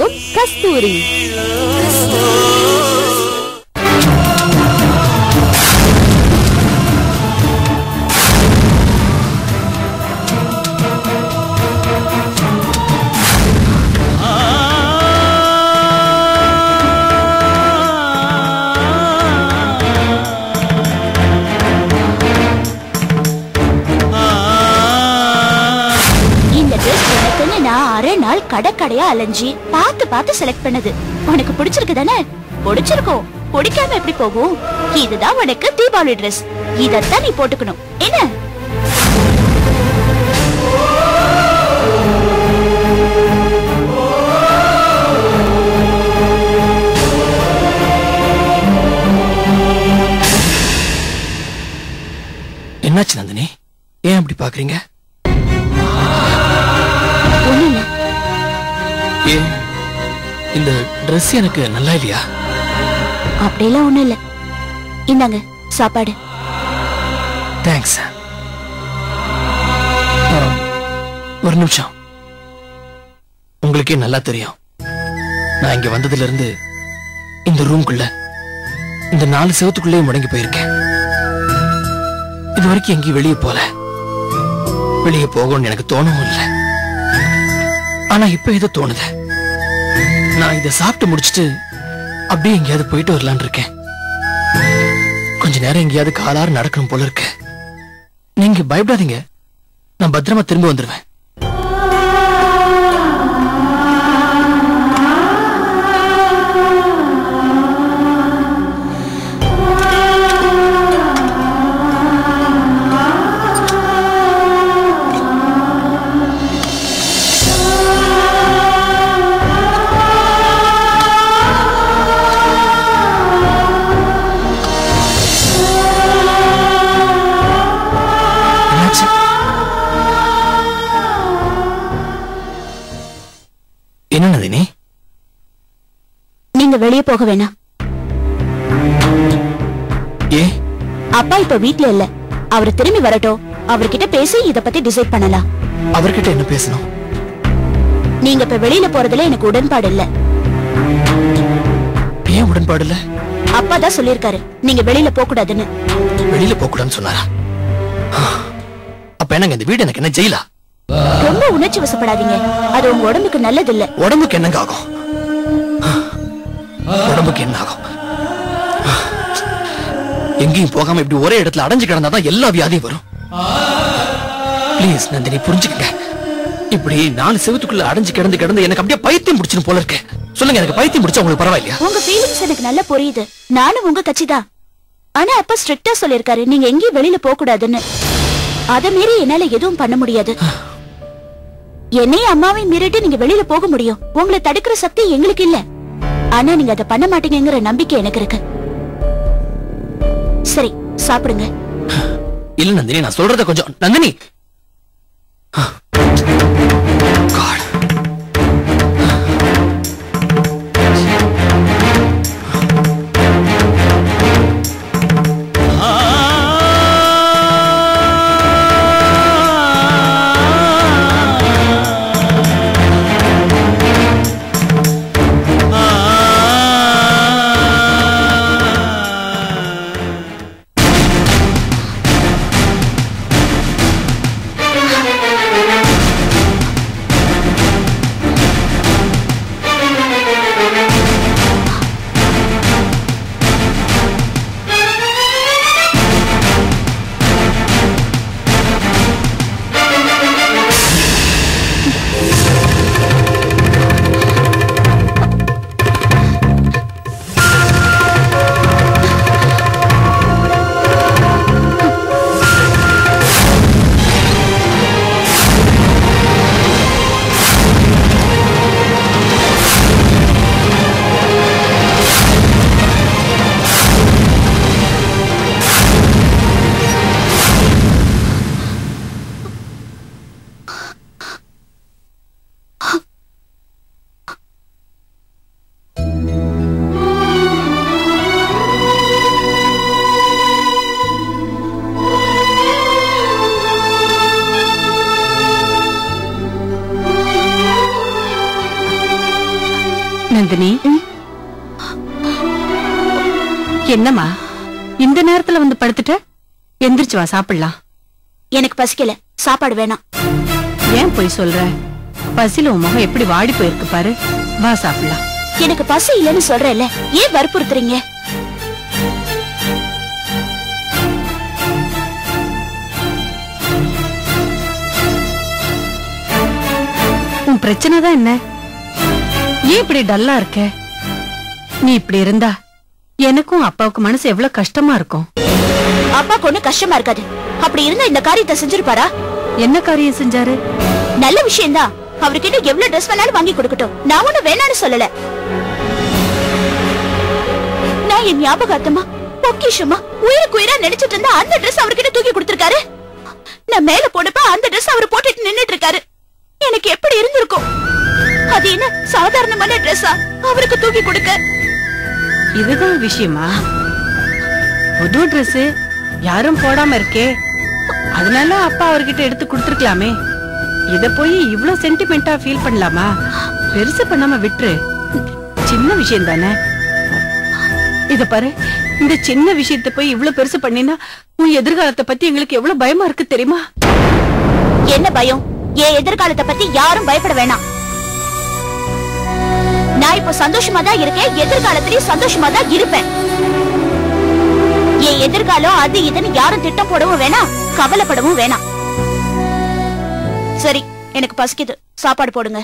வழங்கும் கஸ்தூரி. கடக்கடையா அலைஞ்சி பார்த்து பார்த்து செலக்ட் பண்ணது. உனக்கு பிடிச்சிருக்கு தானே? பிடிச்சிருக்கும். பிடிக்காம எப்படி போகும்? இதுதான் உனக்கு தீபாவளி ட்ரெஸ். இதத்தான் நீ போட்டுக்கணும். என்ன? என்னாச்சு நந்தினி? ஏன் அப்படி பாக்குறீங்க? இந்த ட்ரெஸ் எனக்கு நல்லா இல்லையா? அப்படியெல்லாம் ஒண்ணும் இல்ல. இந்தாங்க சாப்பாடு. தேங்க்ஸ். ஒரு நிமிஷம். உங்களுக்கே நல்லா தெரியும், நான் இங்க வந்ததுல இருந்து இந்த ரூம்குள்ள இந்த 4 செவத்துக்குள்ளே முடங்கி போயிருக்கேன். இது வரைக்கும் எங்கேயும் வெளியே போல. வெளியே போகணும்னு எனக்கு தோணவும் இல்லை. ஆனா இப்ப இது தோணுது. நான் இதை சாப்பிட்டு முடிச்சிட்டு அப்படியே எங்கேயாவது போயிட்டு வரலான்னு இருக்கேன். கொஞ்ச நேரம் எங்கேயாவது காலாறு நடக்கணும் போல இருக்கு. நீங்க பயப்படாதீங்க, நான் பத்திரமா திரும்ப வந்துருவேன். என்ன நந்தினி? நீங்க வெளியே போக வேணாம். ஏ? அப்பா இப்ப வீட்ல இல்ல. அவர் திரும்பி வரட்டும். அவர்கிட்ட பேசி இத பத்தி டிசைட் பண்ணலாம். அவர்கிட்ட என்ன பேசணும்? நீங்க இப்ப வெளியில போறதுல எனக்கு உடன்பாடு இல்ல. ஏன் உடன்பாடு இல்ல? அப்பா தான் சொல்லிருக்காரு நீங்க வெளியில போக கூடாதுன்னு. வெளியில போக கூடாதுன்னு சொன்னாரா? அப்ப என்னங்க இந்த வீடு எனக்கு என்ன ஜெயிலா? ரொம்ப உணர்ச்சி வசப்படாதீங்க. அது உங்க உடம்புக்கு நல்லது இல்ல. உடம்புக்கு என்னங்க ஆகும்? உடம்புக்கு என்ன ஆகும்? எங்கேயும் போகாம இப்படி ஒரே இடத்துல அடைஞ்சு கிடந்தாதான் எல்லா வியாதியும் வரும். பிளீஸ் நந்தினி புரிஞ்சுக்கங்க. இப்படி 4 செவத்துக்குள்ள அடைஞ்சு கிடந்து எனக்கு அப்படியே பைத்தியம் பிடிச்சிடும் போல இருக்கு. சொல்லுங்க, எனக்கு பைத்தியம் பிடிச்சா உங்களுக்கு பரவாயில்லையா? உங்க ஃபீலிங்ஸ் எனக்கு நல்லா புரியுது. நானும் உங்க கட்சிதான். ஆனா அப்பா ஸ்ட்ரிக்ட்டா சொல்லிருக்காரு நீங்க எங்கேயும் வெளியில போக கூடாதுன்னு. அத மீறி என்னால எதுவும் பண்ண முடியாது. என்னையும் அம்மாவை மீறிட்டு நீங்க வெளியில போக முடியும். உங்களை தடுக்கிற சக்தி எங்களுக்கு இல்ல. ஆனா நீங்க அதை பண்ண மாட்டீங்கிற நம்பிக்கை எனக்கு இருக்கு. சரி சாப்பிடுங்க. இல்ல நந்தினி, நான் சொல்றத கொஞ்சம். நந்தினி நந்தினி, என்னம்மா இந்த நேரத்துல வந்து படுத்துட்ட? எந்திரிச்சு வா, சாப்பிடலாம். எனக்கு பசிக்கல, சாப்பாடு வேணாம். ஏன் போய் சொல்ற? பசில உன் முகம் எப்படி வாடி போயிருக்கு பாரு. வா சாப்பிடலாம். எனக்கு பசி இல்லைன்னு சொல்றேன்ல, ஏன் வற்புறுத்துறீங்க? உன் பிரச்சனை தான் என்ன? ஏன் இப்படி டல்லா இருக்க? நீ இப்படி இருந்தா எனக்கும் அப்பாவுக்கு மனசு எவ்வளவு கஷ்டமா இருக்கும். அப்பாக்கு ஒண்ணு கஷ்டமா இருக்காது. அப்படி இருந்தா இந்த காரியத்தை செஞ்சிருப்பாரா? என்ன காரியம் செஞ்சாரு? நல்ல விஷயம்தான். அவருக்கு இன்னும் எவ்வளவு ட்ரெஸ் வேணாலும் வாங்கி கொடுக்கட்டும். நான் ஒண்ணு வேணான்னு சொல்லல. நான் என் ஞாபகார்த்தமா பொக்கிஷமா உயிருக்கு உயிரா நினைச்சிட்டு இருந்தா அந்த ட்ரெஸ் அவர்கிட்ட தூக்கி கொடுத்திருக்காரு. நான் மேல போனப்ப அந்த ட்ரெஸ் அவர் போட்டுட்டு நின்னுட்டு இருக்காரு. எனக்கு எப்படி இருந்திருக்கும்? அது என்ன சாதாரணமான ட்ரெஸ்ஸா அவருக்கு தூக்கி கொடுக்க? இதுதான் விஷயமா? புது ட்ரெஸ் யாரும் போடாம இருக்கே, அதனால அப்பா அவர்கிட்ட எடுத்து கொடுத்துருக்கலாமே. இத போய் இவ்ளோ சென்டிமெண்டா ஃபீல் பண்ணலாமா? பெருசு பண்ணாம விட்டுரு. சின்ன விஷயம் தானே. இத பாரு, இந்த சின்ன விஷயத்தை போய் இவ்ளோ பெருசு பண்ணினா உன் எதிர்காலத்தை பத்தி எங்களுக்கு எவ்வளவு பயமா இருக்கு தெரியுமா? என்ன பயம்? என் எதிர்காலத்தை பத்தி யாரும் பயப்பட வேணாம். நான் இப்ப சந்தோஷமா தான் இருக்கேன். எதிர்காலத்திலயும் சந்தோஷமா தான் இருப்பேன். என் எதிர்காலம் அது இதுன்னு யாரும் திட்டம் போடவும் வேணாம், கவலைப்படவும் வேணாம். சரி, எனக்கு பசிக்குது, சாப்பாடு போடுங்க.